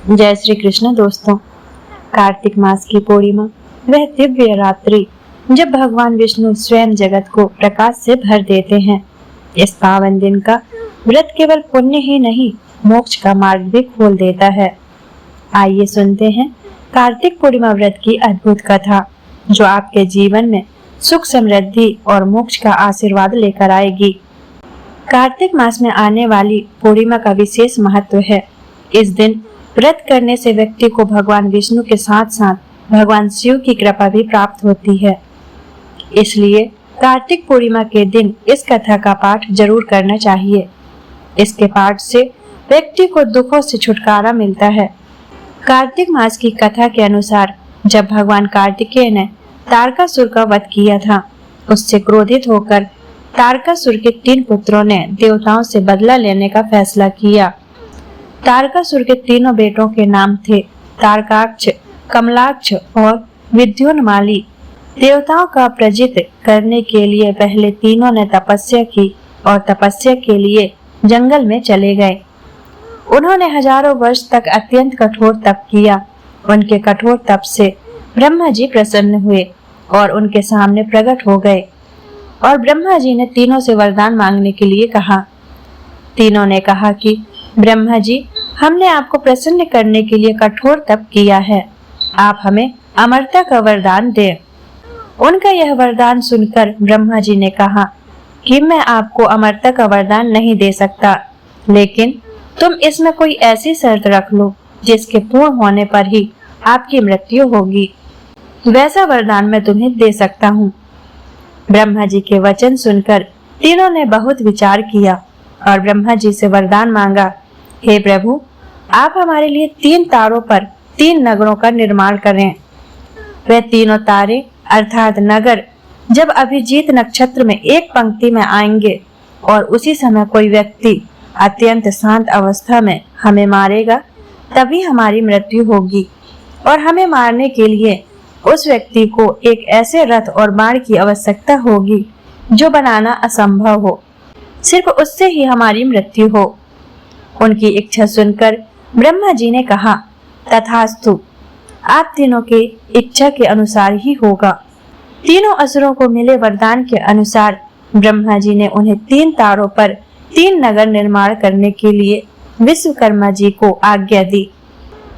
जय श्री कृष्ण दोस्तों। कार्तिक मास की पूर्णिमा वह दिव्य रात्रि जब भगवान विष्णु स्वयं जगत को प्रकाश से भर देते हैं। इस पावन दिन का व्रत केवल पुण्य ही नहीं, मोक्ष का मार्ग भी खोल देता है। आइए सुनते हैं कार्तिक पूर्णिमा व्रत की अद्भुत कथा, जो आपके जीवन में सुख, समृद्धि और मोक्ष का आशीर्वाद लेकर आएगी। कार्तिक मास में आने वाली पूर्णिमा का विशेष महत्व है। इस दिन व्रत करने से व्यक्ति को भगवान विष्णु के साथ साथ भगवान शिव की कृपा भी प्राप्त होती है। इसलिए कार्तिक पूर्णिमा के दिन इस कथा का पाठ जरूर करना चाहिए। इसके पाठ से व्यक्ति को दुखों से छुटकारा मिलता है। कार्तिक मास की कथा के अनुसार जब भगवान कार्तिकेय ने तारकासुर का वध किया था, उससे क्रोधित होकर तारकासुर के 3 पुत्रों ने देवताओं से बदला लेने का फैसला किया। तारकासुर के तीनों बेटों के नाम थे तारकाक्ष, कमलाक्ष और विद्युन्माली। देवताओं का प्रजित करने के लिए पहले तीनों ने तपस्या की और तपस्या के लिए जंगल में चले गए। उन्होंने हजारों वर्ष तक अत्यंत कठोर तप किया। उनके कठोर तप से ब्रह्मा जी प्रसन्न हुए और उनके सामने प्रकट हो गए और ब्रह्मा जी ने तीनों से वरदान मांगने के लिए कहा। तीनों ने कहा कि ब्रह्मा जी, हमने आपको प्रसन्न करने के लिए कठोर तप किया है, आप हमें अमरता का वरदान दें। उनका यह वरदान सुनकर ब्रह्मा जी ने कहा कि मैं आपको अमरता का वरदान नहीं दे सकता, लेकिन तुम इसमें कोई ऐसी शर्त रख लो जिसके पूर्ण होने पर ही आपकी मृत्यु होगी। वैसा वरदान मैं तुम्हें दे सकता हूँ। ब्रह्मा जी के वचन सुनकर तीनों ने बहुत विचार किया और ब्रह्मा जी से वरदान मांगा, हे प्रभु, आप हमारे लिए 3 तारों पर 3 नगरों का निर्माण करें। वे तीनों तारे अर्थात नगर जब अभिजीत नक्षत्र में एक पंक्ति में आएंगे और उसी समय कोई व्यक्ति अत्यंत शांत अवस्था में हमें मारेगा, तभी हमारी मृत्यु होगी। और हमें मारने के लिए उस व्यक्ति को एक ऐसे रथ और बाण की आवश्यकता होगी जो बनाना असंभव हो, सिर्फ उससे ही हमारी मृत्यु हो। उनकी इच्छा सुनकर ब्रह्मा जी ने कहा, तथास्तु, आप तीनों के इच्छा के अनुसार ही होगा। तीनों असुरों को मिले वरदान के अनुसार ब्रह्मा जी ने उन्हें 3 तारों पर 3 नगर निर्माण करने के लिए विश्वकर्मा जी को आज्ञा दी।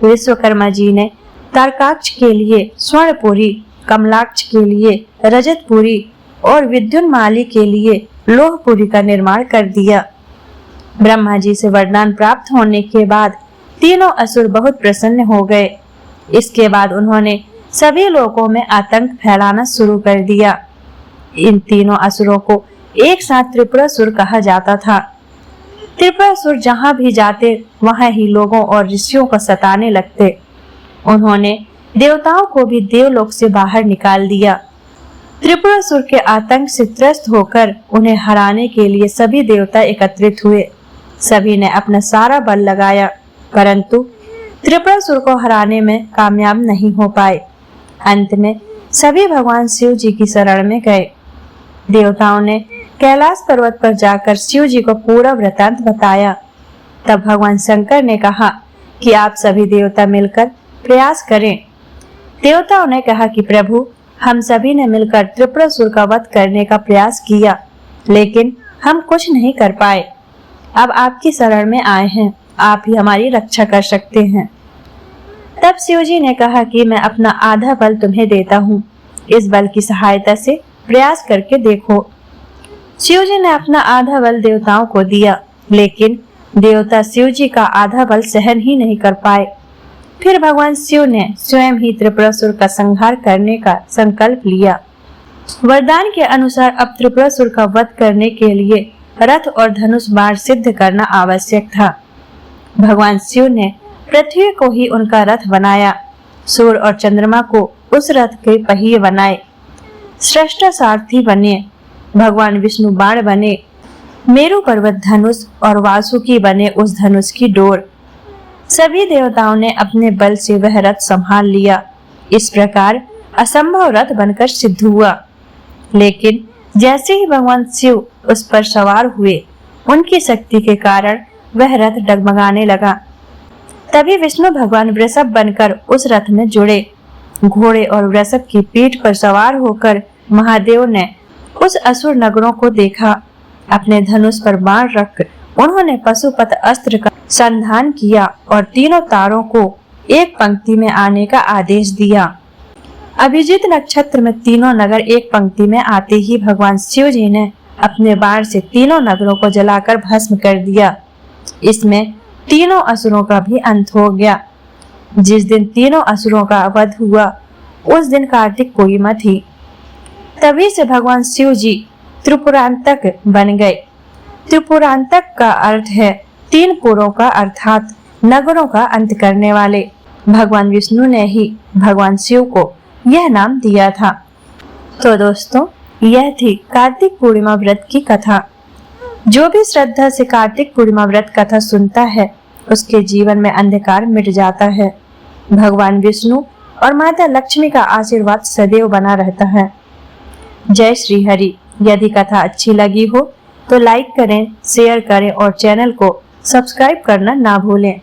विश्वकर्मा जी ने तारकाक्ष के लिए स्वर्णपुरी, कमलाक्ष के लिए रजतपुरी और विद्युन्माली के लिए लोहपुरी का निर्माण कर दिया। ब्रह्मा जी से वरदान प्राप्त होने के बाद तीनों असुर बहुत प्रसन्न हो गए। इसके बाद उन्होंने सभी लोगों में आतंक फैलाना शुरू कर दिया। इन तीनों असुरों को एक साथ त्रिपुरासुर कहा जाता था। त्रिपुरासुर जहाँ भी जाते वहाँ ही लोगों और ऋषियों को सताने लगते। उन्होंने देवताओं को भी देवलोक से बाहर निकाल दिया। त्रिपुरासुर के आतंक से त्रस्त होकर उन्हें हराने के लिए सभी देवता एकत्रित हुए। सभी ने अपना सारा बल लगाया, परंतु त्रिपुरासुर को हराने में कामयाब नहीं हो पाए। अंत में सभी भगवान शिव जी की शरण में गए। देवताओं ने कैलाश पर्वत पर जाकर शिव जी को पूरा वृतांत बताया। तब भगवान शंकर ने कहा कि आप सभी देवता मिलकर प्रयास करें। देवताओं ने कहा कि प्रभु, हम सभी ने मिलकर त्रिपुरासुर का वध करने का प्रयास किया, लेकिन हम कुछ नहीं कर पाए। अब आपकी शरण में आए हैं, आप ही हमारी रक्षा कर सकते हैं। तब शिव जी ने कहा कि मैं अपना आधा बल तुम्हें देता हूँ, इस बल की सहायता से प्रयास करके देखो। शिव जी ने अपना आधा बल देवताओं को दिया, लेकिन देवता शिव जी का आधा बल सहन ही नहीं कर पाए। फिर भगवान शिव ने स्वयं ही त्रिपुरासुर का संहार करने का संकल्प लिया। वरदान के अनुसार अब त्रिपुरासुर का वध करने के लिए रथ और धनुष बाण सिद्ध करना आवश्यक था। भगवान शिव ने पृथ्वी को ही उनका रथ बनाया। सूर्य और चंद्रमा को उस रथ के पहिए बनाए। सृष्टा सारथी बने। भगवान विष्णु बाण बने। मेरु पर्वत धनुष और वासुकी बने उस धनुष की डोर। सभी देवताओं ने अपने बल से वह रथ संभाल लिया। इस प्रकार असंभव रथ बनकर सिद्ध हुआ। लेकिन जैसे ही भगवान शिव उस पर सवार हुए, उनकी शक्ति के कारण वह रथ डगमगाने लगा। तभी विष्णु भगवान वृषभ बनकर उस रथ में जुड़े। घोड़े और वृषभ की पीठ पर सवार होकर महादेव ने उस असुर नगरों को देखा। अपने धनुष पर बाण रख उन्होंने पशुपत अस्त्र का संधान किया और तीनों तारों को एक पंक्ति में आने का आदेश दिया। अभिजीत नक्षत्र में तीनों नगर एक पंक्ति में आते ही भगवान शिव जी ने अपने बाण से तीनों नगरों को जलाकर भस्म कर दिया। इसमें तीनों असुरों का भी अंत हो गया। जिस दिन तीनों असुरों का वध हुआ उस दिन कार्तिक पूर्णिमा थी। तभी से भगवान शिव जी त्रिपुरांतक बन गए। त्रिपुरांतक का अर्थ है तीन पुरों का अर्थात नगरों का अंत करने वाले। भगवान विष्णु ने ही भगवान शिव को यह नाम दिया था। तो दोस्तों, यह थी कार्तिक पूर्णिमा व्रत की कथा। जो भी श्रद्धा से कार्तिक पूर्णिमा व्रत कथा सुनता है उसके जीवन में अंधकार मिट जाता है। भगवान विष्णु और माता लक्ष्मी का आशीर्वाद सदैव बना रहता है। जय श्री हरि। यदि कथा अच्छी लगी हो तो लाइक करें, शेयर करें और चैनल को सब्सक्राइब करना ना भूलें।